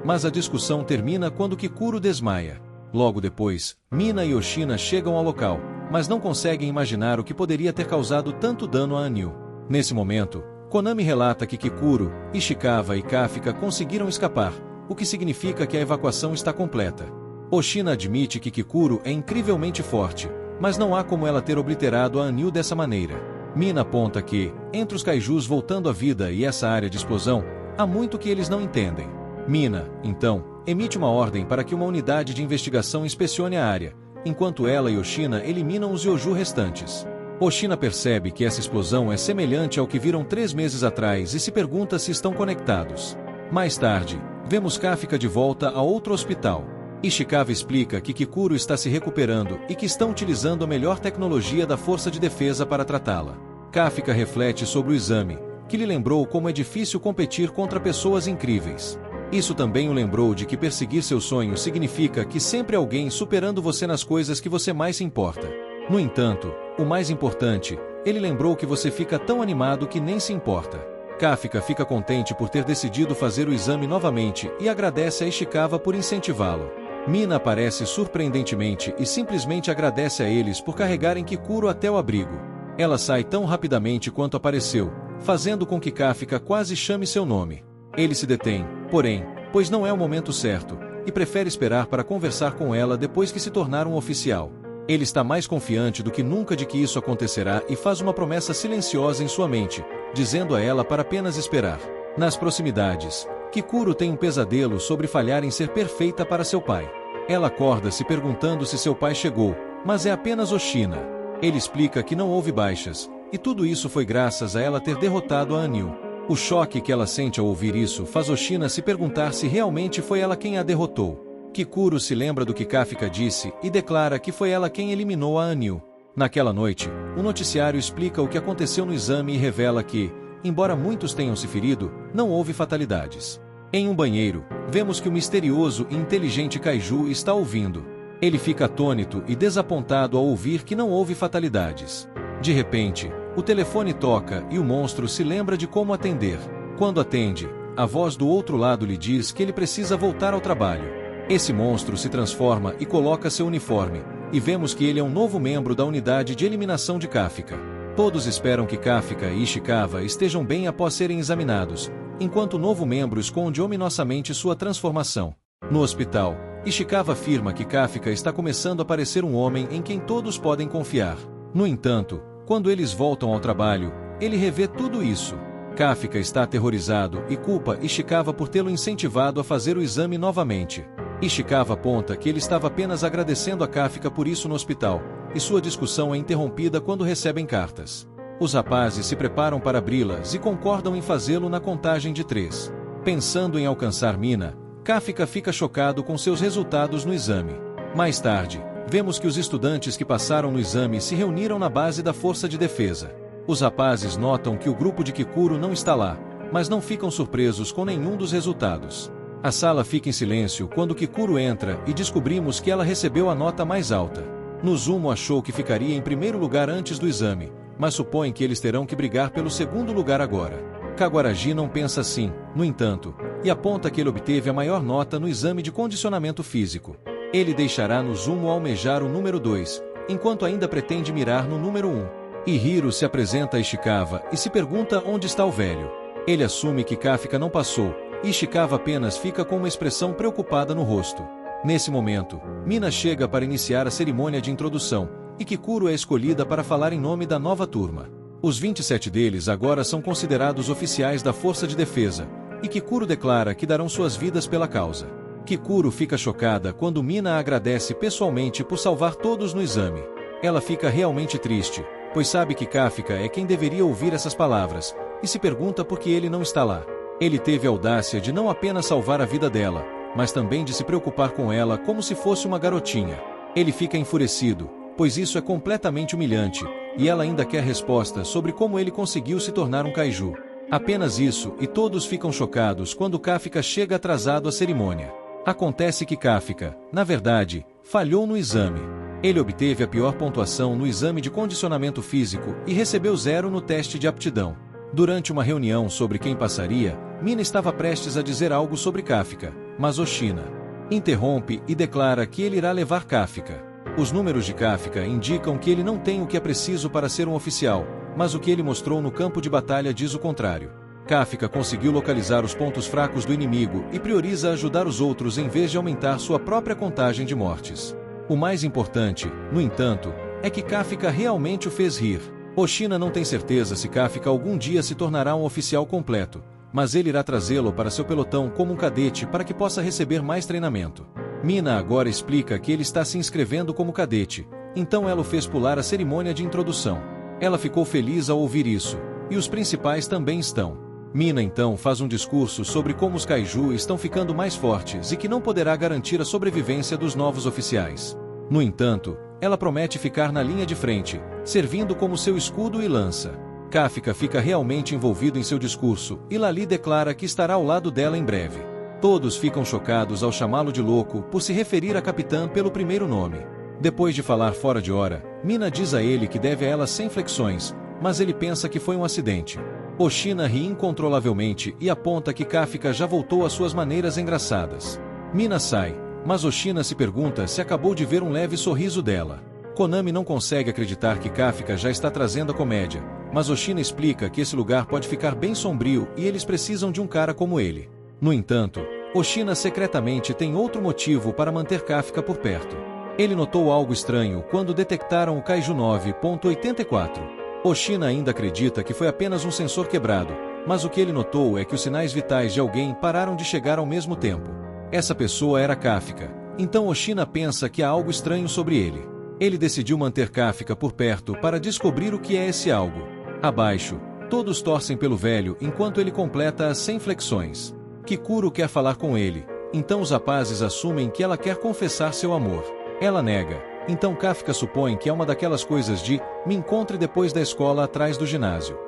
Mas a discussão termina quando Kikuro desmaia. Logo depois, Mina e Oshina chegam ao local, mas não conseguem imaginar o que poderia ter causado tanto dano a Anil. Nesse momento, Konami relata que Kikuro, Ishikawa e Kafka conseguiram escapar, o que significa que a evacuação está completa. Oshina admite que Kikuro é incrivelmente forte, mas não há como ela ter obliterado a Anil dessa maneira. Mina aponta que, entre os kaijus voltando à vida e essa área de explosão, há muito que eles não entendem. Mina, então, emite uma ordem para que uma unidade de investigação inspecione a área, enquanto ela e Oshina eliminam os Yoju restantes. Oshina percebe que essa explosão é semelhante ao que viram 3 meses atrás e se pergunta se estão conectados. Mais tarde, vemos Kafka de volta a outro hospital. Ishikawa explica que Kikuro está se recuperando e que estão utilizando a melhor tecnologia da força de defesa para tratá-la. Kafka reflete sobre o exame, que lhe lembrou como é difícil competir contra pessoas incríveis. Isso também o lembrou de que perseguir seus sonhos significa que sempre há alguém superando você nas coisas que você mais se importa. No entanto, o mais importante, ele lembrou que você fica tão animado que nem se importa. Kafka fica contente por ter decidido fazer o exame novamente e agradece a Ishikawa por incentivá-lo. Mina aparece surpreendentemente e simplesmente agradece a eles por carregarem Kikuro até o abrigo. Ela sai tão rapidamente quanto apareceu, fazendo com que Kafka quase chame seu nome. Ele se detém, porém, pois não é o momento certo, e prefere esperar para conversar com ela depois que se tornar um oficial. Ele está mais confiante do que nunca de que isso acontecerá e faz uma promessa silenciosa em sua mente, dizendo a ela para apenas esperar. Nas proximidades, Kikuro tem um pesadelo sobre falhar em ser perfeita para seu pai. Ela acorda se perguntando se seu pai chegou, mas é apenas Oshina. Ele explica que não houve baixas, e tudo isso foi graças a ela ter derrotado a Anil. O choque que ela sente ao ouvir isso faz Oshina se perguntar se realmente foi ela quem a derrotou. Kikuro se lembra do que Kafka disse e declara que foi ela quem eliminou a Anil. Naquela noite, o noticiário explica o que aconteceu no exame e revela que, embora muitos tenham se ferido, não houve fatalidades. Em um banheiro, vemos que o misterioso e inteligente kaiju está ouvindo. Ele fica atônito e desapontado ao ouvir que não houve fatalidades. De repente, o telefone toca e o monstro se lembra de como atender. Quando atende, a voz do outro lado lhe diz que ele precisa voltar ao trabalho. Esse monstro se transforma e coloca seu uniforme, e vemos que ele é um novo membro da unidade de eliminação de Kafka. Todos esperam que Kafka e Ishikawa estejam bem após serem examinados, enquanto o novo membro esconde ominosamente sua transformação. No hospital, Ishikawa afirma que Kafka está começando a parecer um homem em quem todos podem confiar. No entanto, quando eles voltam ao trabalho, ele revê tudo isso. Kafka está aterrorizado e culpa Ishikawa por tê-lo incentivado a fazer o exame novamente. Ishikawa aponta que ele estava apenas agradecendo a Kafka por isso no hospital, e sua discussão é interrompida quando recebem cartas. Os rapazes se preparam para abri-las e concordam em fazê-lo na contagem de 3. Pensando em alcançar Mina, Kafka fica chocado com seus resultados no exame. Mais tarde, vemos que os estudantes que passaram no exame se reuniram na base da Força de Defesa. Os rapazes notam que o grupo de Kikuro não está lá, mas não ficam surpresos com nenhum dos resultados. A sala fica em silêncio quando Kikuro entra e descobrimos que ela recebeu a nota mais alta. Nozumo achou que ficaria em primeiro lugar antes do exame, mas supõe que eles terão que brigar pelo segundo lugar agora. Kaguraji não pensa assim, no entanto, e aponta que ele obteve a maior nota no exame de condicionamento físico. Ele deixará Nozumo almejar o número 2, enquanto ainda pretende mirar no número 1. Ihiro se apresenta a Ishikawa e se pergunta onde está o velho. Ele assume que Kafka não passou, e Ishikawa apenas fica com uma expressão preocupada no rosto. Nesse momento, Mina chega para iniciar a cerimônia de introdução, e Kikuro é escolhida para falar em nome da nova turma. Os 27 deles agora são considerados oficiais da Força de Defesa, e Kikuro declara que darão suas vidas pela causa. Kikuro fica chocada quando Mina a agradece pessoalmente por salvar todos no exame. Ela fica realmente triste, pois sabe que Kafka é quem deveria ouvir essas palavras, e se pergunta por que ele não está lá. Ele teve a audácia de não apenas salvar a vida dela, mas também de se preocupar com ela como se fosse uma garotinha. Ele fica enfurecido, pois isso é completamente humilhante, e ela ainda quer respostas sobre como ele conseguiu se tornar um kaiju. Apenas isso, e todos ficam chocados quando Kafka chega atrasado à cerimônia. Acontece que Kafka, na verdade, falhou no exame. Ele obteve a pior pontuação no exame de condicionamento físico e recebeu 0 no teste de aptidão. Durante uma reunião sobre quem passaria, Mina estava prestes a dizer algo sobre Kafka, mas Oshina interrompe e declara que ele irá levar Kafka. Os números de Kafka indicam que ele não tem o que é preciso para ser um oficial, mas o que ele mostrou no campo de batalha diz o contrário. Kafka conseguiu localizar os pontos fracos do inimigo e prioriza ajudar os outros em vez de aumentar sua própria contagem de mortes. O mais importante, no entanto, é que Kafka realmente o fez rir. Oshina não tem certeza se Kafka algum dia se tornará um oficial completo, mas ele irá trazê-lo para seu pelotão como um cadete para que possa receber mais treinamento. Mina agora explica que ele está se inscrevendo como cadete, então ela o fez pular a cerimônia de introdução. Ela ficou feliz ao ouvir isso, e os principais também estão. Mina então faz um discurso sobre como os Kaiju estão ficando mais fortes e que não poderá garantir a sobrevivência dos novos oficiais. No entanto, ela promete ficar na linha de frente, servindo como seu escudo e lança. Kafka fica realmente envolvido em seu discurso, e Lali declara que estará ao lado dela em breve. Todos ficam chocados ao chamá-lo de louco por se referir a capitã pelo primeiro nome. Depois de falar fora de hora, Mina diz a ele que deve a ela 100 flexões, mas ele pensa que foi um acidente. Oshina ri incontrolavelmente e aponta que Kafka já voltou às suas maneiras engraçadas. Mina sai, mas Oshina se pergunta se acabou de ver um leve sorriso dela. Konami não consegue acreditar que Kafka já está trazendo a comédia, mas Oshina explica que esse lugar pode ficar bem sombrio e eles precisam de um cara como ele. No entanto, Oshina secretamente tem outro motivo para manter Kafka por perto. Ele notou algo estranho quando detectaram o Kaiju 9.84. Oshina ainda acredita que foi apenas um sensor quebrado, mas o que ele notou é que os sinais vitais de alguém pararam de chegar ao mesmo tempo. Essa pessoa era Kafka, então Oshina pensa que há algo estranho sobre ele. Ele decidiu manter Kafka por perto para descobrir o que é esse algo. Abaixo, todos torcem pelo velho enquanto ele completa as 100 flexões. Kikuro quer falar com ele, então os rapazes assumem que ela quer confessar seu amor. Ela nega, então Kafka supõe que é uma daquelas coisas de "me encontre depois da escola atrás do ginásio".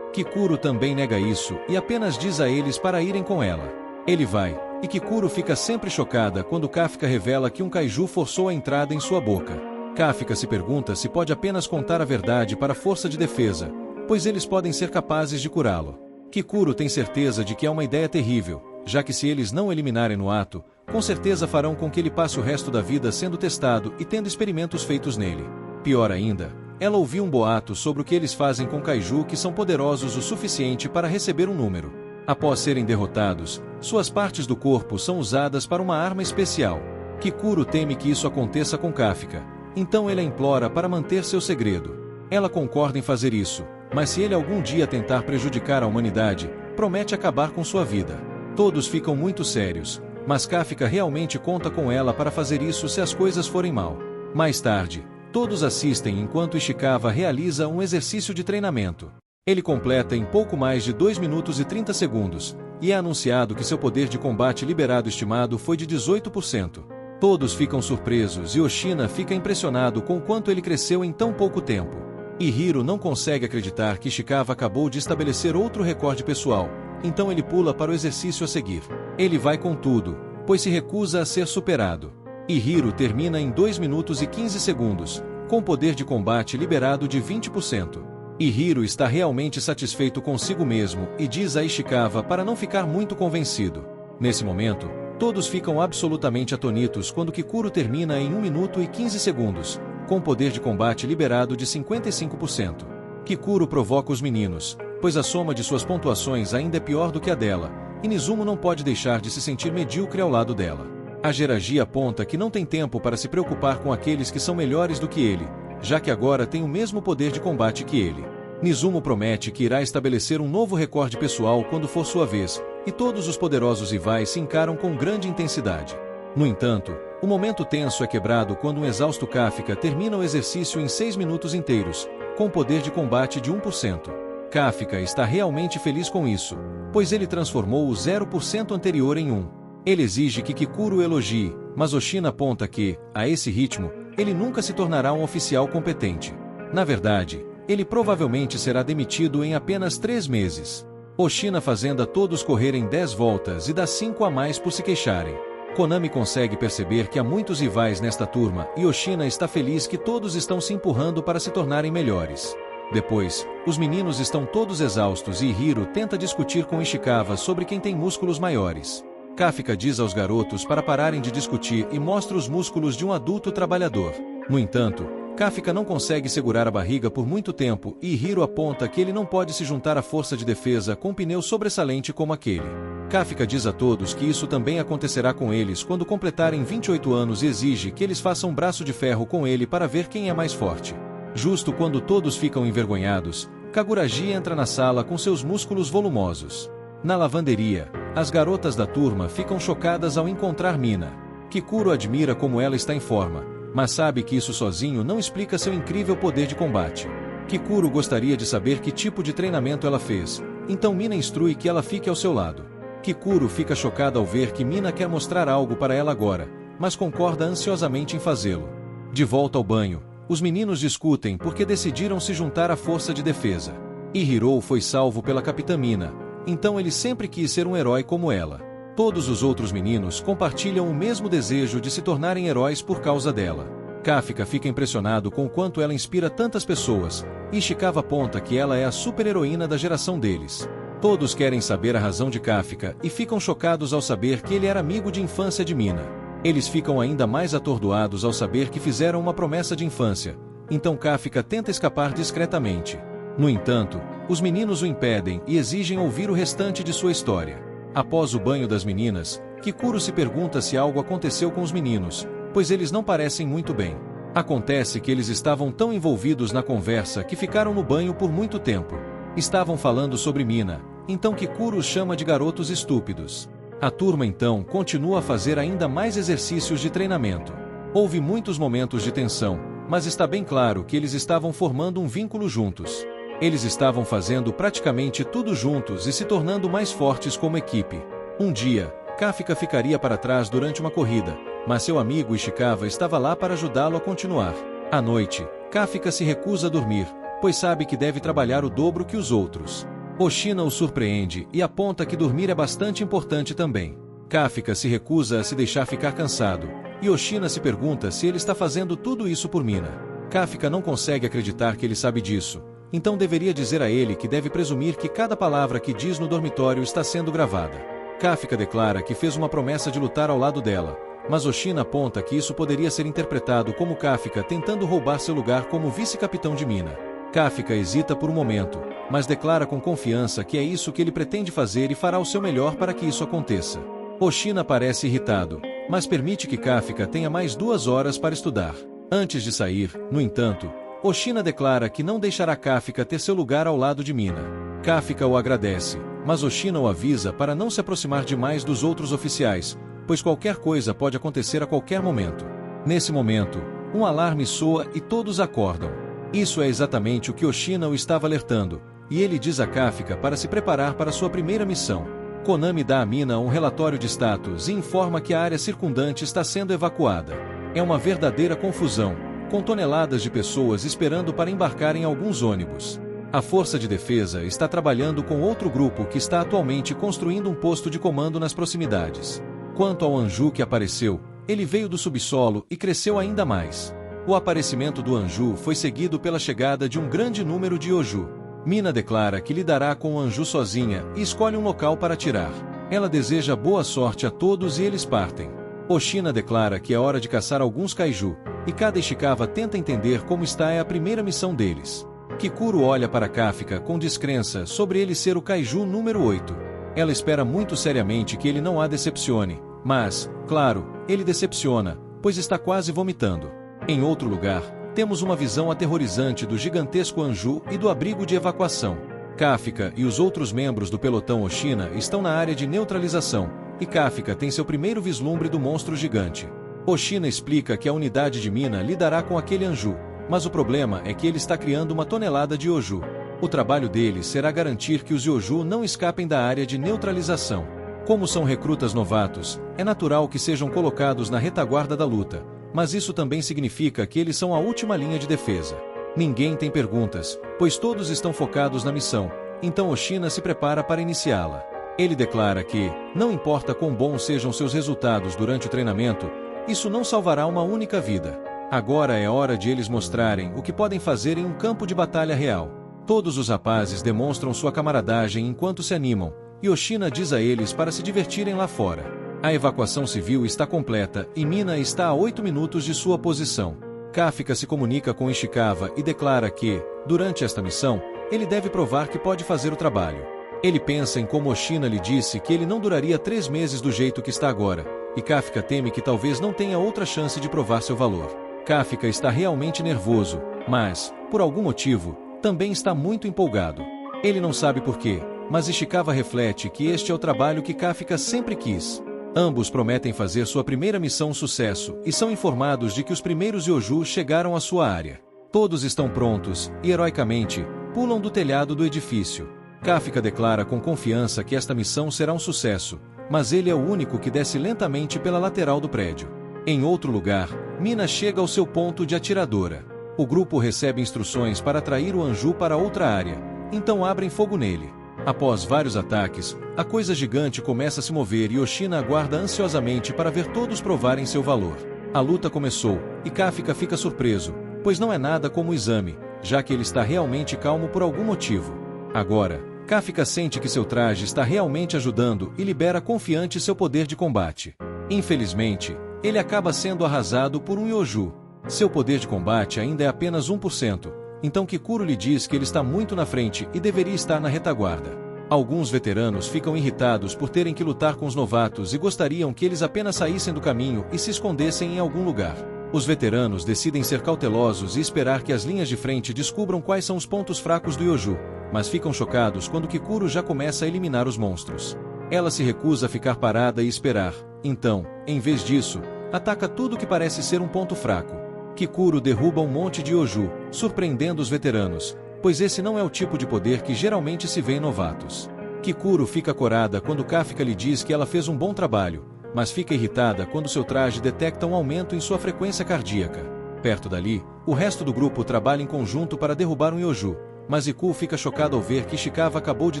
Kikuro também nega isso e apenas diz a eles para irem com ela. Ele vai, e Kikuro fica sempre chocada quando Kafka revela que um kaiju forçou a entrada em sua boca. Kafka se pergunta se pode apenas contar a verdade para a força de defesa, pois eles podem ser capazes de curá-lo. Kikuro tem certeza de que é uma ideia terrível, já que se eles não o eliminarem no ato, com certeza farão com que ele passe o resto da vida sendo testado e tendo experimentos feitos nele. Pior ainda, ela ouviu um boato sobre o que eles fazem com kaiju que são poderosos o suficiente para receber um número. Após serem derrotados, suas partes do corpo são usadas para uma arma especial. Kikuro teme que isso aconteça com Kafka, então ele a implora para manter seu segredo. Ela concorda em fazer isso, mas se ele algum dia tentar prejudicar a humanidade, promete acabar com sua vida. Todos ficam muito sérios, mas Kafka realmente conta com ela para fazer isso se as coisas forem mal. Mais tarde, todos assistem enquanto Ishikawa realiza um exercício de treinamento. Ele completa em pouco mais de 2 minutos e 30 segundos, e é anunciado que seu poder de combate liberado estimado foi de 18%. Todos ficam surpresos e Oshina fica impressionado com o quanto ele cresceu em tão pouco tempo. E Hiro não consegue acreditar que Ishikawa acabou de estabelecer outro recorde pessoal, então ele pula para o exercício a seguir. Ele vai com tudo, pois se recusa a ser superado. E Hiro termina em 2 minutos e 15 segundos, com poder de combate liberado de 20%. E Hiro está realmente satisfeito consigo mesmo e diz a Ishikawa para não ficar muito convencido. Nesse momento, todos ficam absolutamente atonitos quando Kikuro termina em 1 minuto e 15 segundos, com poder de combate liberado de 55%. Kikuro provoca os meninos, pois a soma de suas pontuações ainda é pior do que a dela, e Nizumo não pode deixar de se sentir medíocre ao lado dela. A Jiraiya aponta que não tem tempo para se preocupar com aqueles que são melhores do que ele, já que agora tem o mesmo poder de combate que ele. Nizumo promete que irá estabelecer um novo recorde pessoal quando for sua vez, e todos os poderosos rivais se encaram com grande intensidade. No entanto, o momento tenso é quebrado quando um exausto Kafka termina o exercício em 6 minutos inteiros, com poder de combate de 1%. Kafka está realmente feliz com isso, pois ele transformou o 0% anterior em 1. Ele exige que Kikuro elogie, mas Oshina aponta que, a esse ritmo, ele nunca se tornará um oficial competente. Na verdade, ele provavelmente será demitido em apenas 3 meses. Oshina fazendo todos correrem 10 voltas e dá 5 a mais por se queixarem. Konami consegue perceber que há muitos rivais nesta turma e Oshina está feliz que todos estão se empurrando para se tornarem melhores. Depois, os meninos estão todos exaustos e Hiro tenta discutir com Ishikawa sobre quem tem músculos maiores. Kafka diz aos garotos para pararem de discutir e mostra os músculos de um adulto trabalhador. No entanto, Kafka não consegue segurar a barriga por muito tempo e Hiro aponta que ele não pode se juntar à força de defesa com um pneu sobressalente como aquele. Kafka diz a todos que isso também acontecerá com eles quando completarem 28 anos e exige que eles façam um braço de ferro com ele para ver quem é mais forte. Justo quando todos ficam envergonhados, Kaguraji entra na sala com seus músculos volumosos. Na lavanderia, as garotas da turma ficam chocadas ao encontrar Mina. Kikuro admira como ela está em forma, mas sabe que isso sozinho não explica seu incrível poder de combate. Kikuro gostaria de saber que tipo de treinamento ela fez, então Mina instrui que ela fique ao seu lado. Kikuro fica chocada ao ver que Mina quer mostrar algo para ela agora, mas concorda ansiosamente em fazê-lo. De volta ao banho, os meninos discutem porque decidiram se juntar à força de defesa. E Hiro foi salvo pela Capitã Mina, então ele sempre quis ser um herói como ela. Todos os outros meninos compartilham o mesmo desejo de se tornarem heróis por causa dela. Kafka fica impressionado com o quanto ela inspira tantas pessoas, e Ishikawa aponta que ela é a super-heroína da geração deles. Todos querem saber a razão de Kafka e ficam chocados ao saber que ele era amigo de infância de Mina. Eles ficam ainda mais atordoados ao saber que fizeram uma promessa de infância, então Kafka tenta escapar discretamente. No entanto, os meninos o impedem e exigem ouvir o restante de sua história. Após o banho das meninas, Kikuro se pergunta se algo aconteceu com os meninos, pois eles não parecem muito bem. Acontece que eles estavam tão envolvidos na conversa que ficaram no banho por muito tempo. Estavam falando sobre Mina, então Kikuro os chama de garotos estúpidos. A turma então continua a fazer ainda mais exercícios de treinamento. Houve muitos momentos de tensão, mas está bem claro que eles estavam formando um vínculo juntos. Eles estavam fazendo praticamente tudo juntos e se tornando mais fortes como equipe. Um dia, Kafka ficaria para trás durante uma corrida, mas seu amigo Ishikawa estava lá para ajudá-lo a continuar. À noite, Kafka se recusa a dormir, pois sabe que deve trabalhar o dobro que os outros. Oshina o surpreende e aponta que dormir é bastante importante também. Kafka se recusa a se deixar ficar cansado, e Oshina se pergunta se ele está fazendo tudo isso por Mina. Kafka não consegue acreditar que ele sabe disso, então deveria dizer a ele que deve presumir que cada palavra que diz no dormitório está sendo gravada. Kafka declara que fez uma promessa de lutar ao lado dela, mas Oshina aponta que isso poderia ser interpretado como Kafka tentando roubar seu lugar como vice-capitão de Mina. Kafka hesita por um momento, mas declara com confiança que é isso que ele pretende fazer e fará o seu melhor para que isso aconteça. Oshina parece irritado, mas permite que Kafka tenha mais 2 horas para estudar. Antes de sair, no entanto, Oshina declara que não deixará Kafka ter seu lugar ao lado de Mina. Kafka o agradece, mas Oshina o avisa para não se aproximar demais dos outros oficiais, pois qualquer coisa pode acontecer a qualquer momento. Nesse momento, um alarme soa e todos acordam. Isso é exatamente o que Oshina o estava alertando, e ele diz a Kafka para se preparar para sua primeira missão. Konami dá a Mina um relatório de status e informa que a área circundante está sendo evacuada. É uma verdadeira confusão, com toneladas de pessoas esperando para embarcar em alguns ônibus. A Força de Defesa está trabalhando com outro grupo que está atualmente construindo um posto de comando nas proximidades. Quanto ao Anju que apareceu, ele veio do subsolo e cresceu ainda mais. O aparecimento do Anju foi seguido pela chegada de um grande número de Oju. Mina declara que lidará com o Anju sozinha e escolhe um local para atirar. Ela deseja boa sorte a todos e eles partem. Oshina declara que é hora de caçar alguns kaiju, e cada Ishikawa tenta entender como está a primeira missão deles. Kikuro olha para Kafka com descrença sobre ele ser o kaiju número 8. Ela espera muito seriamente que ele não a decepcione, mas, claro, ele decepciona, pois está quase vomitando. Em outro lugar, temos uma visão aterrorizante do gigantesco Anju e do abrigo de evacuação. Kafka e os outros membros do pelotão Oshina estão na área de neutralização, e Kafka tem seu primeiro vislumbre do monstro gigante. Oshina explica que a unidade de Mina lidará com aquele Anju, mas o problema é que ele está criando uma tonelada de Oju. O trabalho dele será garantir que os Yoju não escapem da área de neutralização. Como são recrutas novatos, é natural que sejam colocados na retaguarda da luta, mas isso também significa que eles são a última linha de defesa. Ninguém tem perguntas, pois todos estão focados na missão, então Oshina se prepara para iniciá-la. Ele declara que, não importa quão bons sejam seus resultados durante o treinamento, isso não salvará uma única vida. Agora é hora de eles mostrarem o que podem fazer em um campo de batalha real. Todos os rapazes demonstram sua camaradagem enquanto se animam, e Oshina diz a eles para se divertirem lá fora. A evacuação civil está completa e Mina está a 8 minutos de sua posição. Kafka se comunica com Ishikawa e declara que, durante esta missão, ele deve provar que pode fazer o trabalho. Ele pensa em como Oshina lhe disse que ele não duraria 3 meses do jeito que está agora, e Kafka teme que talvez não tenha outra chance de provar seu valor. Kafka está realmente nervoso, mas, por algum motivo, também está muito empolgado. Ele não sabe porquê, mas Ishikawa reflete que este é o trabalho que Kafka sempre quis. Ambos prometem fazer sua primeira missão um sucesso e são informados de que os primeiros Yoju chegaram à sua área. Todos estão prontos e, heroicamente, pulam do telhado do edifício. Kafka declara com confiança que esta missão será um sucesso, mas ele é o único que desce lentamente pela lateral do prédio. Em outro lugar, Mina chega ao seu ponto de atiradora. O grupo recebe instruções para atrair o Anju para outra área, então abrem fogo nele. Após vários ataques, a coisa gigante começa a se mover e Oshina aguarda ansiosamente para ver todos provarem seu valor. A luta começou, e Kafka fica surpreso, pois não é nada como o exame, já que ele está realmente calmo por algum motivo. Agora, Kafka sente que seu traje está realmente ajudando e libera confiante seu poder de combate. Infelizmente, ele acaba sendo arrasado por um Yoju. Seu poder de combate ainda é apenas 1%, então Kikuro lhe diz que ele está muito na frente e deveria estar na retaguarda. Alguns veteranos ficam irritados por terem que lutar com os novatos e gostariam que eles apenas saíssem do caminho e se escondessem em algum lugar. Os veteranos decidem ser cautelosos e esperar que as linhas de frente descubram quais são os pontos fracos do Yoju, mas ficam chocados quando Kikuro já começa a eliminar os monstros. Ela se recusa a ficar parada e esperar, então, em vez disso, ataca tudo que parece ser um ponto fraco. Kikuro derruba um monte de Yoju, surpreendendo os veteranos, pois esse não é o tipo de poder que geralmente se vê em novatos. Kikuro fica corada quando Kafka lhe diz que ela fez um bom trabalho, mas fica irritada quando seu traje detecta um aumento em sua frequência cardíaca. Perto dali, o resto do grupo trabalha em conjunto para derrubar um Yoju, mas Iku fica chocado ao ver que Ishikawa acabou de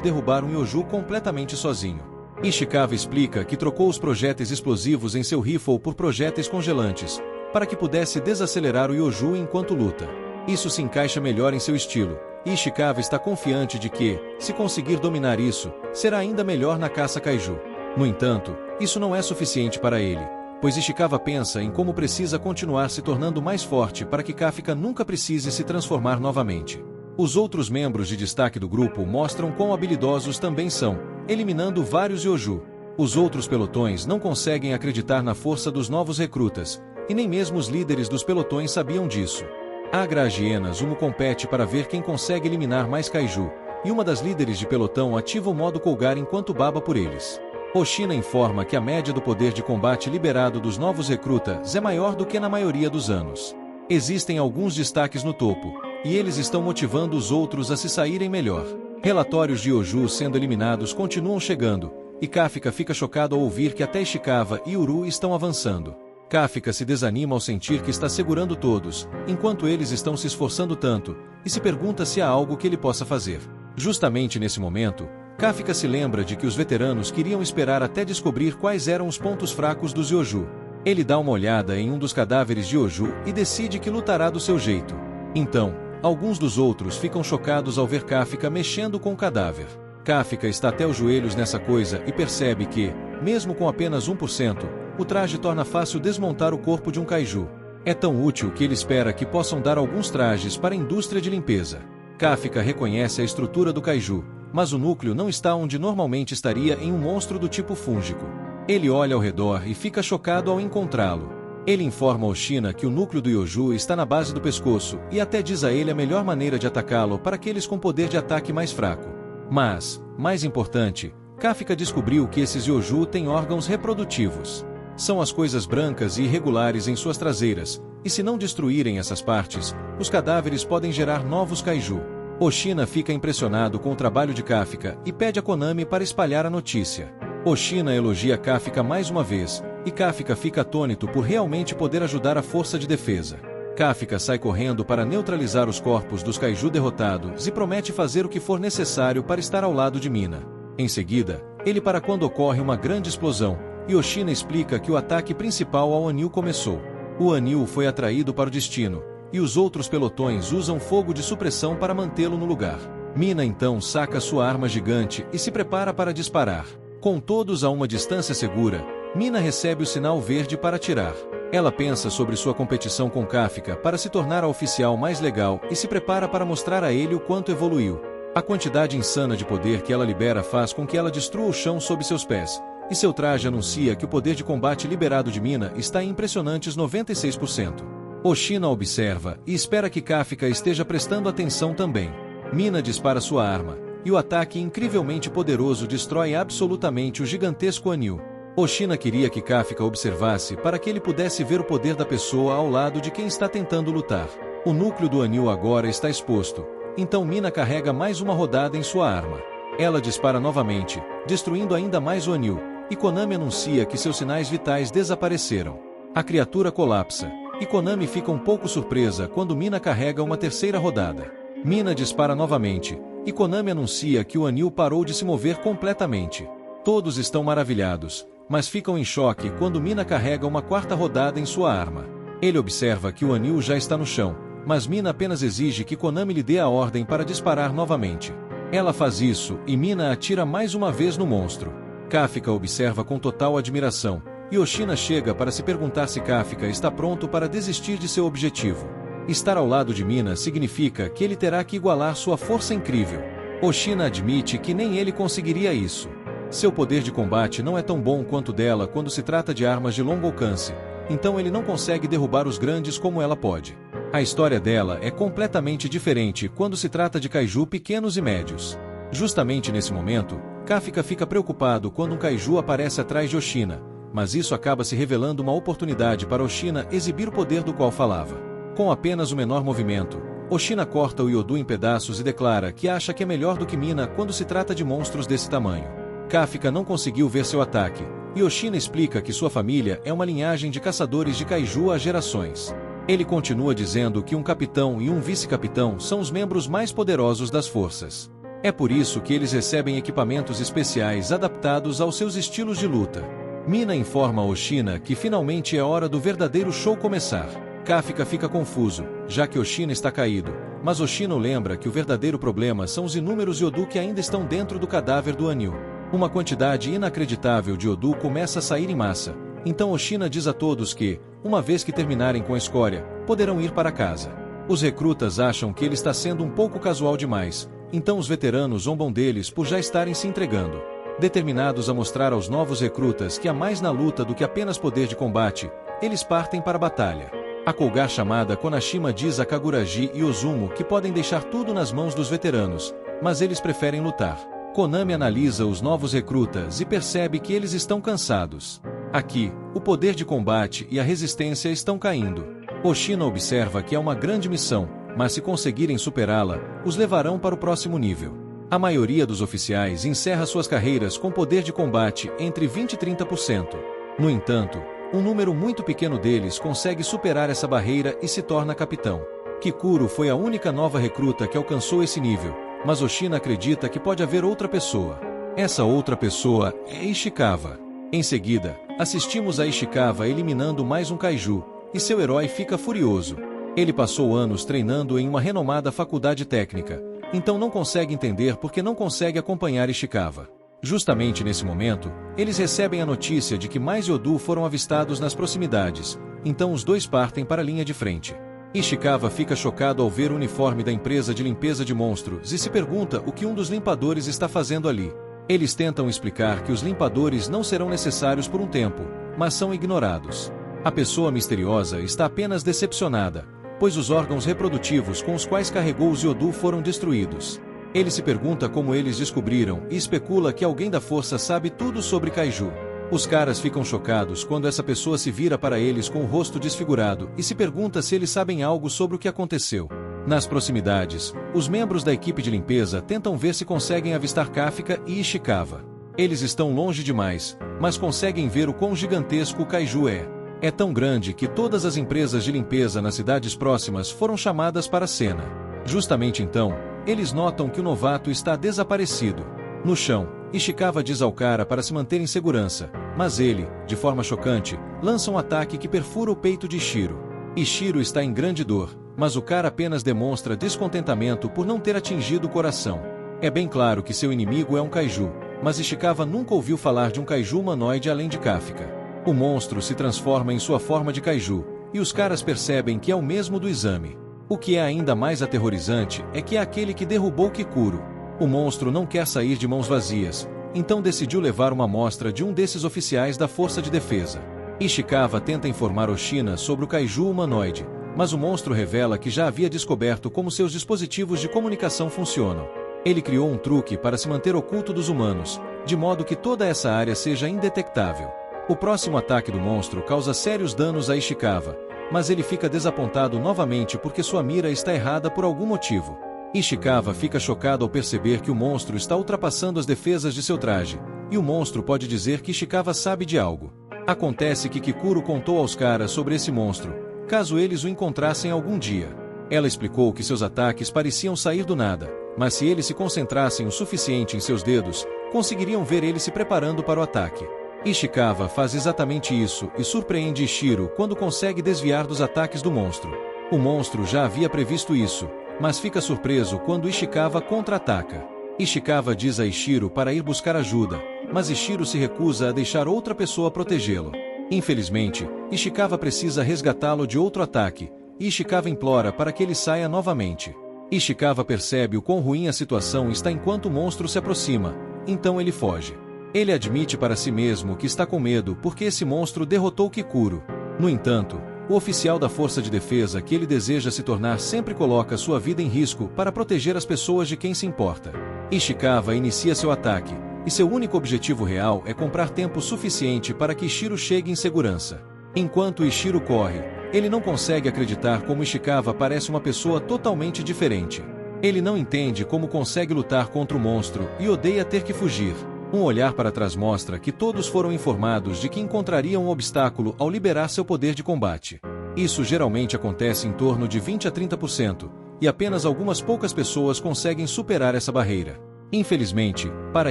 derrubar um Yoju completamente sozinho. Ishikawa explica que trocou os projéteis explosivos em seu rifle por projéteis congelantes, para que pudesse desacelerar o Yoju enquanto luta. Isso se encaixa melhor em seu estilo, e Ishikawa está confiante de que, se conseguir dominar isso, será ainda melhor na caça kaiju. No entanto, isso não é suficiente para ele, pois Ishikawa pensa em como precisa continuar se tornando mais forte para que Kafka nunca precise se transformar novamente. Os outros membros de destaque do grupo mostram quão habilidosos também são, eliminando vários Yoju. Os outros pelotões não conseguem acreditar na força dos novos recrutas, e nem mesmo os líderes dos pelotões sabiam disso. Agra Agienas Zumo compete para ver quem consegue eliminar mais kaiju, e uma das líderes de pelotão ativa o modo Colgar enquanto baba por eles. Oshina informa que a média do poder de combate liberado dos novos recrutas é maior do que na maioria dos anos. Existem alguns destaques no topo, e eles estão motivando os outros a se saírem melhor. Relatórios de Yoju sendo eliminados continuam chegando, e Kafka fica chocado ao ouvir que até Ishikawa e Uru estão avançando. Kafka se desanima ao sentir que está segurando todos, enquanto eles estão se esforçando tanto, e se pergunta se há algo que ele possa fazer. Justamente nesse momento, Kafka se lembra de que os veteranos queriam esperar até descobrir quais eram os pontos fracos dos Yoju. Ele dá uma olhada em um dos cadáveres de Yoju e decide que lutará do seu jeito. Então, alguns dos outros ficam chocados ao ver Kafka mexendo com o cadáver. Kafka está até os joelhos nessa coisa e percebe que, mesmo com apenas 1%, o traje torna fácil desmontar o corpo de um kaiju. É tão útil que ele espera que possam dar alguns trajes para a indústria de limpeza. Kafka reconhece a estrutura do kaiju, mas o núcleo não está onde normalmente estaria em um monstro do tipo fúngico. Ele olha ao redor e fica chocado ao encontrá-lo. Ele informa Oshina que o núcleo do Yoju está na base do pescoço e até diz a ele a melhor maneira de atacá-lo para aqueles com poder de ataque mais fraco. Mas, mais importante, Kafka descobriu que esses Yoju têm órgãos reprodutivos. São as coisas brancas e irregulares em suas traseiras, e se não destruírem essas partes, os cadáveres podem gerar novos kaiju. Oshina fica impressionado com o trabalho de Kafka e pede a Konami para espalhar a notícia. Oshina elogia Kafka mais uma vez, e Kafka fica atônito por realmente poder ajudar a força de defesa. Kafka sai correndo para neutralizar os corpos dos kaiju derrotados e promete fazer o que for necessário para estar ao lado de Mina. Em seguida, ele para quando ocorre uma grande explosão, e Oshina explica que o ataque principal ao Anil começou. O Anil foi atraído para o destino, e os outros pelotões usam fogo de supressão para mantê-lo no lugar. Mina então saca sua arma gigante e se prepara para disparar. Com todos a uma distância segura, Mina recebe o sinal verde para atirar. Ela pensa sobre sua competição com Kafka para se tornar a oficial mais legal e se prepara para mostrar a ele o quanto evoluiu. A quantidade insana de poder que ela libera faz com que ela destrua o chão sob seus pés, e seu traje anuncia que o poder de combate liberado de Mina está em impressionantes 96%. Oshina observa e espera que Kafka esteja prestando atenção também. Mina dispara sua arma, e o ataque incrivelmente poderoso destrói absolutamente o gigantesco Anil. Oshina queria que Kafka observasse para que ele pudesse ver o poder da pessoa ao lado de quem está tentando lutar. O núcleo do Anil agora está exposto, então Mina carrega mais uma rodada em sua arma. Ela dispara novamente, destruindo ainda mais o Anil, e Konami anuncia que seus sinais vitais desapareceram. A criatura colapsa, e Konami fica um pouco surpresa quando Mina carrega uma terceira rodada. Mina dispara novamente, e Konami anuncia que o Anil parou de se mover completamente. Todos estão maravilhados, mas ficam em choque quando Mina carrega uma quarta rodada em sua arma. Ele observa que o Anil já está no chão, mas Mina apenas exige que Konami lhe dê a ordem para disparar novamente. Ela faz isso e Mina atira mais uma vez no monstro. Kafka observa com total admiração, e Oshina chega para se perguntar se Kafka está pronto para desistir de seu objetivo. Estar ao lado de Mina significa que ele terá que igualar sua força incrível. Oshina admite que nem ele conseguiria isso. Seu poder de combate não é tão bom quanto dela quando se trata de armas de longo alcance, então ele não consegue derrubar os grandes como ela pode. A história dela é completamente diferente quando se trata de kaiju pequenos e médios. Justamente nesse momento, Kafka fica preocupado quando um kaiju aparece atrás de Oshina, mas isso acaba se revelando uma oportunidade para Oshina exibir o poder do qual falava. Com apenas o menor movimento, Oshina corta o Yodu em pedaços e declara que acha que é melhor do que Mina quando se trata de monstros desse tamanho. Kafka não conseguiu ver seu ataque, e Oshina explica que sua família é uma linhagem de caçadores de kaiju há gerações. Ele continua dizendo que um capitão e um vice-capitão são os membros mais poderosos das forças. É por isso que eles recebem equipamentos especiais adaptados aos seus estilos de luta. Mina informa a Oshina que finalmente é hora do verdadeiro show começar. Kafka fica confuso, já que Oshina está caído, mas Oshina o lembra que o verdadeiro problema são os inúmeros Yodu que ainda estão dentro do cadáver do Anil. Uma quantidade inacreditável de Yodu começa a sair em massa, então Oshina diz a todos que, uma vez que terminarem com a escória, poderão ir para casa. Os recrutas acham que ele está sendo um pouco casual demais, então os veteranos zombam deles por já estarem se entregando. Determinados a mostrar aos novos recrutas que há mais na luta do que apenas poder de combate, eles partem para a batalha. A Koga chamada Konashima diz a Kaguraji e Ozumo que podem deixar tudo nas mãos dos veteranos, mas eles preferem lutar. Konami analisa os novos recrutas e percebe que eles estão cansados. Aqui, o poder de combate e a resistência estão caindo. Oshina observa que é uma grande missão, mas se conseguirem superá-la, os levarão para o próximo nível. A maioria dos oficiais encerra suas carreiras com poder de combate entre 20 e 30%. No entanto, um número muito pequeno deles consegue superar essa barreira e se torna capitão. Kikuro foi a única nova recruta que alcançou esse nível, mas Oshina acredita que pode haver outra pessoa. Essa outra pessoa é Ishikawa. Em seguida, assistimos a Ishikawa eliminando mais um kaiju, e seu herói fica furioso. Ele passou anos treinando em uma renomada faculdade técnica, então não consegue entender porque não consegue acompanhar Ishikawa. Justamente nesse momento, eles recebem a notícia de que mais Yodu foram avistados nas proximidades, então os dois partem para a linha de frente. Ishikawa fica chocado ao ver o uniforme da empresa de limpeza de monstros e se pergunta o que um dos limpadores está fazendo ali. Eles tentam explicar que os limpadores não serão necessários por um tempo, mas são ignorados. A pessoa misteriosa está apenas decepcionada, pois os órgãos reprodutivos com os quais carregou os Yodu foram destruídos. Ele se pergunta como eles descobriram e especula que alguém da força sabe tudo sobre kaiju. Os caras ficam chocados quando essa pessoa se vira para eles com o rosto desfigurado e se pergunta se eles sabem algo sobre o que aconteceu. Nas proximidades, os membros da equipe de limpeza tentam ver se conseguem avistar Kafka e Ishikawa. Eles estão longe demais, mas conseguem ver o quão gigantesco o kaiju é. É tão grande que todas as empresas de limpeza nas cidades próximas foram chamadas para a cena. Justamente então, eles notam que o novato está desaparecido. No chão, Ishikawa diz ao cara para se manter em segurança, mas ele, de forma chocante, lança um ataque que perfura o peito de Ishiro. Ishiro está em grande dor, mas o cara apenas demonstra descontentamento por não ter atingido o coração. É bem claro que seu inimigo é um kaiju, mas Ishikawa nunca ouviu falar de um kaiju humanoide além de Kafka. O monstro se transforma em sua forma de kaiju, e os caras percebem que é o mesmo do exame. O que é ainda mais aterrorizante é que é aquele que derrubou Kikuro. O monstro não quer sair de mãos vazias, então decidiu levar uma amostra de um desses oficiais da Força de Defesa. Ishikawa tenta informar Oshina sobre o kaiju humanoide, mas o monstro revela que já havia descoberto como seus dispositivos de comunicação funcionam. Ele criou um truque para se manter oculto dos humanos, de modo que toda essa área seja indetectável. O próximo ataque do monstro causa sérios danos a Ishikawa, mas ele fica desapontado novamente porque sua mira está errada por algum motivo. Ishikawa fica chocado ao perceber que o monstro está ultrapassando as defesas de seu traje, e o monstro pode dizer que Ishikawa sabe de algo. Acontece que Kikuro contou aos caras sobre esse monstro, caso eles o encontrassem algum dia. Ela explicou que seus ataques pareciam sair do nada, mas se eles se concentrassem o suficiente em seus dedos, conseguiriam ver ele se preparando para o ataque. Ishikawa faz exatamente isso e surpreende Ishiro quando consegue desviar dos ataques do monstro. O monstro já havia previsto isso, mas fica surpreso quando Ishikawa contra-ataca. Ishikawa diz a Ishiro para ir buscar ajuda, mas Ishiro se recusa a deixar outra pessoa protegê-lo. Infelizmente, Ishikawa precisa resgatá-lo de outro ataque, e Ishikawa implora para que ele saia novamente. Ishikawa percebe o quão ruim a situação está enquanto o monstro se aproxima, então ele foge. Ele admite para si mesmo que está com medo porque esse monstro derrotou Kikuro. No entanto, o oficial da Força de Defesa que ele deseja se tornar sempre coloca sua vida em risco para proteger as pessoas de quem se importa. Ishikawa inicia seu ataque, e seu único objetivo real é comprar tempo suficiente para que Ishiro chegue em segurança. Enquanto Ishiro corre, ele não consegue acreditar como Ishikawa parece uma pessoa totalmente diferente. Ele não entende como consegue lutar contra o monstro e odeia ter que fugir. Um olhar para trás mostra que todos foram informados de que encontrariam um obstáculo ao liberar seu poder de combate. Isso geralmente acontece em torno de 20 a 30%, e apenas algumas poucas pessoas conseguem superar essa barreira. Infelizmente, para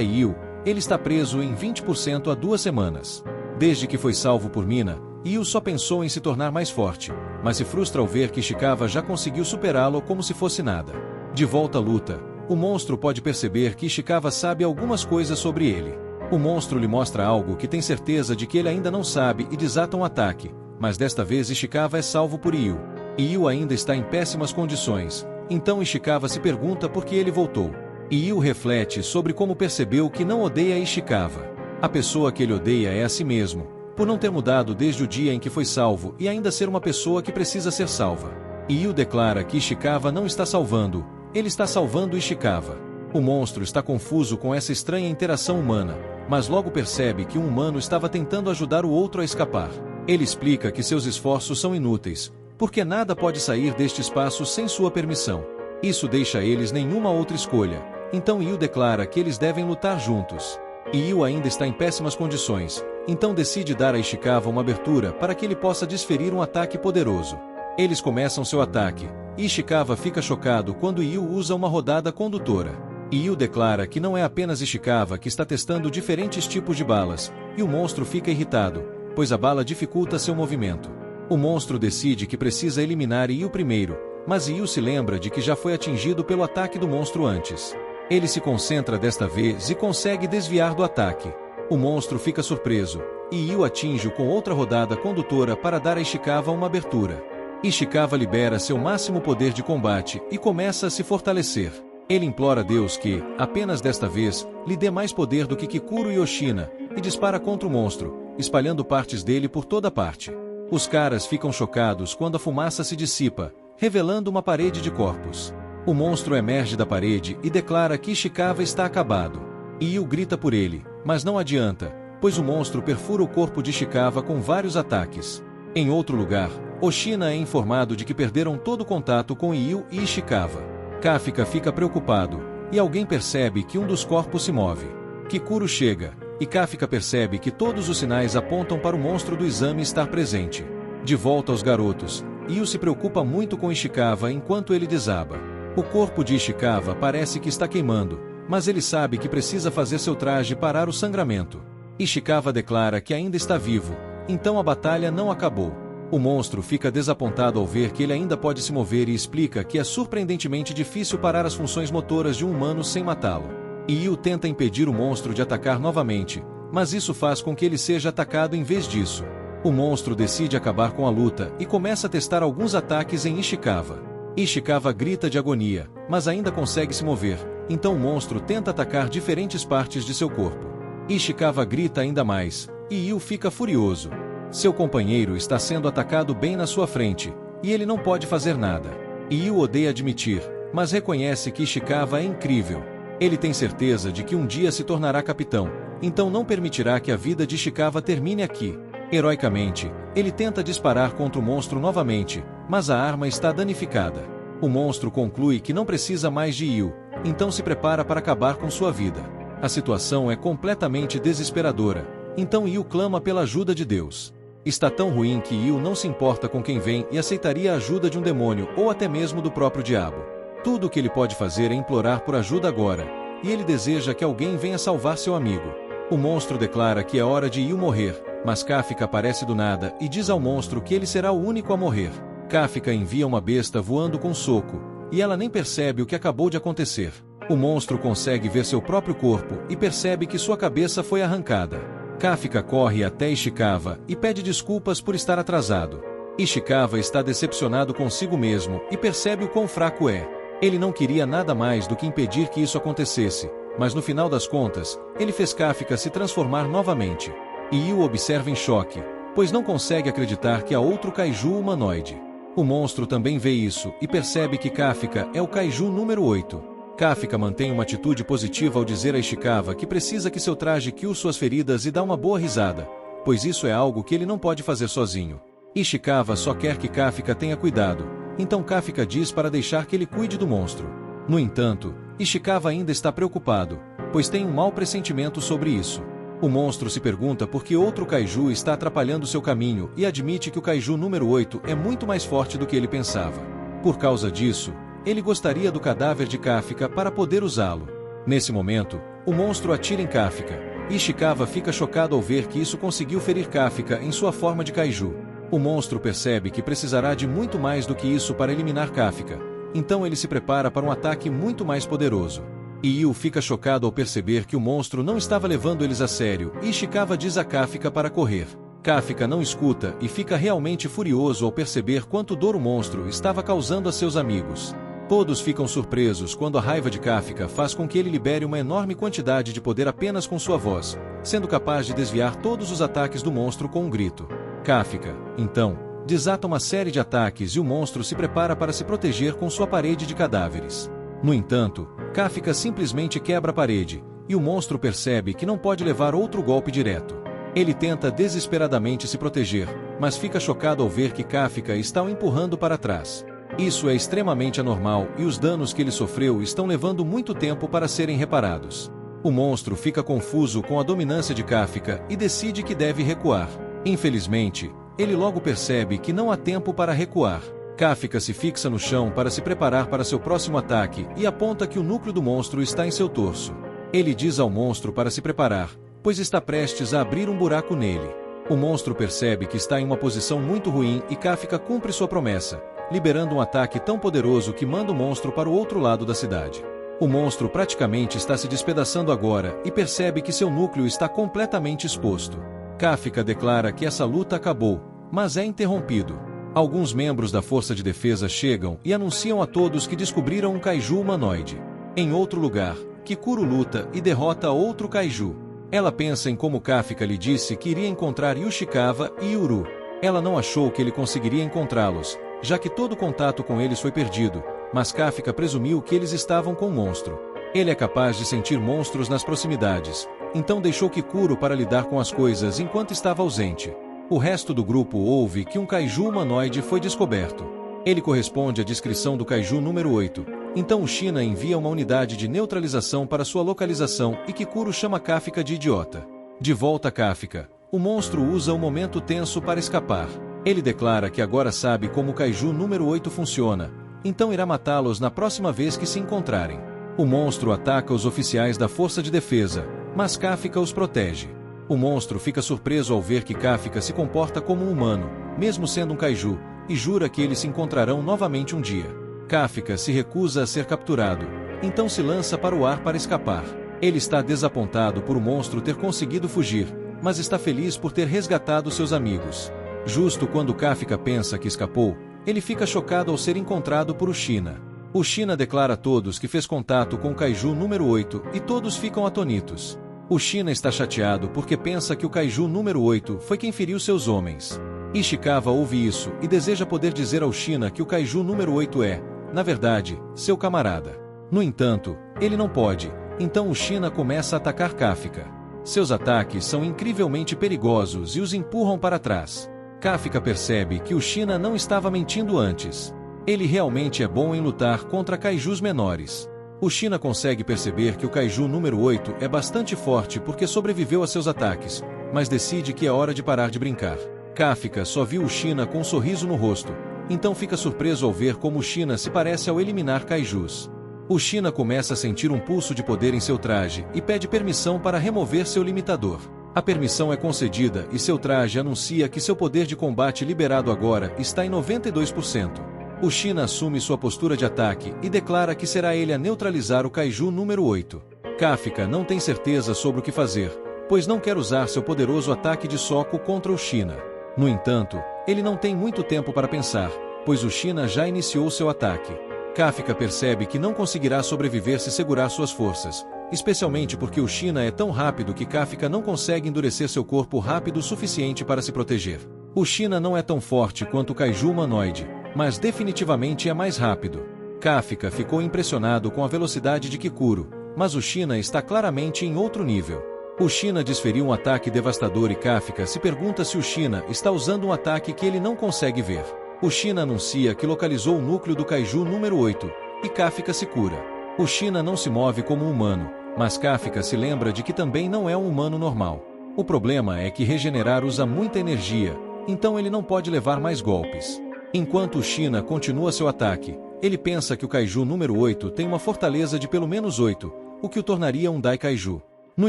Yu, ele está preso em 20% há 2 semanas. Desde que foi salvo por Mina, Yu só pensou em se tornar mais forte, mas se frustra ao ver que Ishikawa já conseguiu superá-lo como se fosse nada. De volta à luta, o monstro pode perceber que Ishikawa sabe algumas coisas sobre ele. O monstro lhe mostra algo que tem certeza de que ele ainda não sabe e desata um ataque, mas desta vez Ishikawa é salvo por Yu. Yu ainda está em péssimas condições, então Ishikawa se pergunta por que ele voltou. Yu reflete sobre como percebeu que não odeia Ishikawa. A pessoa que ele odeia é a si mesmo, por não ter mudado desde o dia em que foi salvo e ainda ser uma pessoa que precisa ser salva. Yu declara que Ishikawa não está salvando, ele está salvando Ishikawa. O monstro está confuso com essa estranha interação humana, mas logo percebe que um humano estava tentando ajudar o outro a escapar. Ele explica que seus esforços são inúteis, porque nada pode sair deste espaço sem sua permissão. Isso deixa eles nenhuma outra escolha, então Yu declara que eles devem lutar juntos. Yu ainda está em péssimas condições, então decide dar a Ishikawa uma abertura para que ele possa desferir um ataque poderoso. Eles começam seu ataque, e Ishikawa fica chocado quando Yu usa uma rodada condutora. Yu declara que não é apenas Ishikawa que está testando diferentes tipos de balas, e o monstro fica irritado, pois a bala dificulta seu movimento. O monstro decide que precisa eliminar Yu primeiro, mas Yu se lembra de que já foi atingido pelo ataque do monstro antes. Ele se concentra desta vez e consegue desviar do ataque. O monstro fica surpreso, e Yu atinge-o com outra rodada condutora para dar a Ishikawa uma abertura. Ishikawa libera seu máximo poder de combate e começa a se fortalecer. Ele implora a Deus que, apenas desta vez, lhe dê mais poder do que Kikuro e Oshina, e dispara contra o monstro, espalhando partes dele por toda parte. Os caras ficam chocados quando a fumaça se dissipa, revelando uma parede de corpos. O monstro emerge da parede e declara que Ishikawa está acabado. Yu grita por ele, mas não adianta, pois o monstro perfura o corpo de Ishikawa com vários ataques. Em outro lugar, Oshina é informado de que perderam todo contato com Yu e Ishikawa. Kafka fica preocupado, e alguém percebe que um dos corpos se move. Kikuro chega, e Kafka percebe que todos os sinais apontam para o monstro do exame estar presente. De volta aos garotos, Yu se preocupa muito com Ishikawa enquanto ele desaba. O corpo de Ishikawa parece que está queimando, mas ele sabe que precisa fazer seu traje parar o sangramento. Ishikawa declara que ainda está vivo, então a batalha não acabou. O monstro fica desapontado ao ver que ele ainda pode se mover e explica que é surpreendentemente difícil parar as funções motoras de um humano sem matá-lo. Yu tenta impedir o monstro de atacar novamente, mas isso faz com que ele seja atacado em vez disso. O monstro decide acabar com a luta e começa a testar alguns ataques em Ishikawa. Ishikawa grita de agonia, mas ainda consegue se mover, então o monstro tenta atacar diferentes partes de seu corpo. Ishikawa grita ainda mais, e Yu fica furioso. Seu companheiro está sendo atacado bem na sua frente, e ele não pode fazer nada. Yu odeia admitir, mas reconhece que Ishikawa é incrível. Ele tem certeza de que um dia se tornará capitão, então não permitirá que a vida de Ishikawa termine aqui. Heroicamente, ele tenta disparar contra o monstro novamente, mas a arma está danificada. O monstro conclui que não precisa mais de Yu, então se prepara para acabar com sua vida. A situação é completamente desesperadora, então Yu clama pela ajuda de Deus. Está tão ruim que Yu não se importa com quem vem e aceitaria a ajuda de um demônio ou até mesmo do próprio diabo. Tudo o que ele pode fazer é implorar por ajuda agora, e ele deseja que alguém venha salvar seu amigo. O monstro declara que é hora de Yu morrer, mas Kafka aparece do nada e diz ao monstro que ele será o único a morrer. Kafka envia uma besta voando com um soco, e ela nem percebe o que acabou de acontecer. O monstro consegue ver seu próprio corpo e percebe que sua cabeça foi arrancada. Kafka corre até Ishikawa e pede desculpas por estar atrasado. Ishikawa está decepcionado consigo mesmo e percebe o quão fraco é. Ele não queria nada mais do que impedir que isso acontecesse, mas no final das contas, ele fez Kafka se transformar novamente. Yu observa em choque, pois não consegue acreditar que há outro kaiju humanoide. O monstro também vê isso e percebe que Kafka é o kaiju número 8. Kafka mantém uma atitude positiva ao dizer a Ishikawa que precisa que seu traje cure suas feridas e dá uma boa risada, pois isso é algo que ele não pode fazer sozinho. Ishikawa só quer que Kafka tenha cuidado, então Kafka diz para deixar que ele cuide do monstro. No entanto, Ishikawa ainda está preocupado, pois tem um mau pressentimento sobre isso. O monstro se pergunta por que outro kaiju está atrapalhando seu caminho e admite que o kaiju número 8 é muito mais forte do que ele pensava. Por causa disso, ele gostaria do cadáver de Kafka para poder usá-lo. Nesse momento, o monstro atira em Kafka, e Ishikawa fica chocado ao ver que isso conseguiu ferir Kafka em sua forma de kaiju. O monstro percebe que precisará de muito mais do que isso para eliminar Kafka, então ele se prepara para um ataque muito mais poderoso. Yu fica chocado ao perceber que o monstro não estava levando eles a sério e Ishikawa diz a Kafka para correr. Kafka não escuta e fica realmente furioso ao perceber quanto dor o monstro estava causando a seus amigos. Todos ficam surpresos quando a raiva de Kafka faz com que ele libere uma enorme quantidade de poder apenas com sua voz, sendo capaz de desviar todos os ataques do monstro com um grito. Kafka, então, desata uma série de ataques e o monstro se prepara para se proteger com sua parede de cadáveres. No entanto, Kafka simplesmente quebra a parede, e o monstro percebe que não pode levar outro golpe direto. Ele tenta desesperadamente se proteger, mas fica chocado ao ver que Kafka está o empurrando para trás. Isso é extremamente anormal e os danos que ele sofreu estão levando muito tempo para serem reparados. O monstro fica confuso com a dominância de Kafka e decide que deve recuar. Infelizmente, ele logo percebe que não há tempo para recuar. Kafka se fixa no chão para se preparar para seu próximo ataque e aponta que o núcleo do monstro está em seu torso. Ele diz ao monstro para se preparar, pois está prestes a abrir um buraco nele. O monstro percebe que está em uma posição muito ruim e Kafka cumpre sua promessa, liberando um ataque tão poderoso que manda o monstro para o outro lado da cidade. O monstro praticamente está se despedaçando agora e percebe que seu núcleo está completamente exposto. Kafka declara que essa luta acabou, mas é interrompido. Alguns membros da Força de Defesa chegam e anunciam a todos que descobriram um kaiju humanoide. Em outro lugar, Kikuro luta e derrota outro kaiju. Ela pensa em como Kafka lhe disse que iria encontrar Ishikawa e Yuru. Ela não achou que ele conseguiria encontrá-los, já que todo contato com eles foi perdido, mas Kafka presumiu que eles estavam com o monstro. Ele é capaz de sentir monstros nas proximidades, então deixou Kikuro para lidar com as coisas enquanto estava ausente. O resto do grupo ouve que um kaiju humanoide foi descoberto. Ele corresponde à descrição do kaiju número 8, então o Shina envia uma unidade de neutralização para sua localização e Kikuro chama Kafka de idiota. De volta a Kafka, o monstro usa o momento tenso para escapar. Ele declara que agora sabe como o kaiju número 8 funciona, então irá matá-los na próxima vez que se encontrarem. O monstro ataca os oficiais da Força de Defesa, mas Kafka os protege. O monstro fica surpreso ao ver que Kafka se comporta como um humano, mesmo sendo um kaiju, e jura que eles se encontrarão novamente um dia. Kafka se recusa a ser capturado, então se lança para o ar para escapar. Ele está desapontado por o monstro ter conseguido fugir, mas está feliz por ter resgatado seus amigos. Justo quando Kafka pensa que escapou, ele fica chocado ao ser encontrado por Ushina. Ushina declara a todos que fez contato com o kaiju número 8 e todos ficam atonitos. Ushina está chateado porque pensa que o kaiju número 8 foi quem feriu seus homens. Ishikawa ouve isso e deseja poder dizer ao Ushina que o kaiju número 8 é, na verdade, seu camarada. No entanto, ele não pode, então Ushina começa a atacar Kafka. Seus ataques são incrivelmente perigosos e os empurram para trás. Kafka percebe que Ushina não estava mentindo antes. Ele realmente é bom em lutar contra kaijus menores. Ushina consegue perceber que o kaiju número 8 é bastante forte porque sobreviveu a seus ataques, mas decide que é hora de parar de brincar. Kafka só viu Ushina com um sorriso no rosto, então fica surpreso ao ver como Ushina se parece ao eliminar kaijus. Ushina começa a sentir um pulso de poder em seu traje e pede permissão para remover seu limitador. A permissão é concedida e seu traje anuncia que seu poder de combate liberado agora está em 92%. Ushina assume sua postura de ataque e declara que será ele a neutralizar o kaiju número 8. Kafka não tem certeza sobre o que fazer, pois não quer usar seu poderoso ataque de soco contra Ushina. No entanto, ele não tem muito tempo para pensar, pois Ushina já iniciou seu ataque. Kafka percebe que não conseguirá sobreviver se segurar suas forças, especialmente porque Ushina é tão rápido que Kafka não consegue endurecer seu corpo rápido o suficiente para se proteger. Ushina não é tão forte quanto o kaiju humanoide, mas definitivamente é mais rápido. Kafka ficou impressionado com a velocidade de Kikuro, mas Ushina está claramente em outro nível. Ushina desferiu um ataque devastador e Kafka se pergunta se Ushina está usando um ataque que ele não consegue ver. Ushina anuncia que localizou o núcleo do kaiju número 8, e Kafka se cura. Ushina não se move como um humano, mas Kafka se lembra de que também não é um humano normal. O problema é que regenerar usa muita energia, então ele não pode levar mais golpes. Enquanto Ushina continua seu ataque, ele pensa que o kaiju número 8 tem uma fortaleza de pelo menos 8, o que o tornaria um Daikaiju. No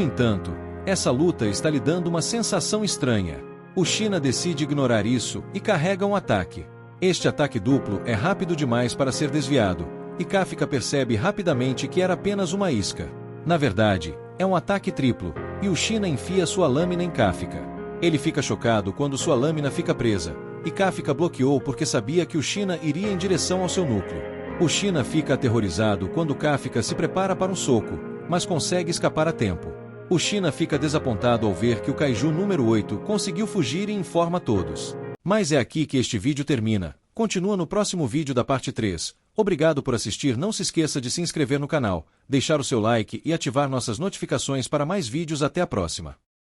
entanto, essa luta está lhe dando uma sensação estranha. Ushina decide ignorar isso e carrega um ataque. Este ataque duplo é rápido demais para ser desviado, e Kafka percebe rapidamente que era apenas uma isca. Na verdade, é um ataque triplo, e Ushina enfia sua lâmina em Kafka. Ele fica chocado quando sua lâmina fica presa, e Kafka bloqueou porque sabia que Ushina iria em direção ao seu núcleo. Ushina fica aterrorizado quando Kafka se prepara para um soco, mas consegue escapar a tempo. Ushina fica desapontado ao ver que o kaiju número 8 conseguiu fugir e informa a todos. Mas é aqui que este vídeo termina. Continua no próximo vídeo da parte 3. Obrigado por assistir, não se esqueça de se inscrever no canal, deixar o seu like e ativar nossas notificações para mais vídeos. Até a próxima.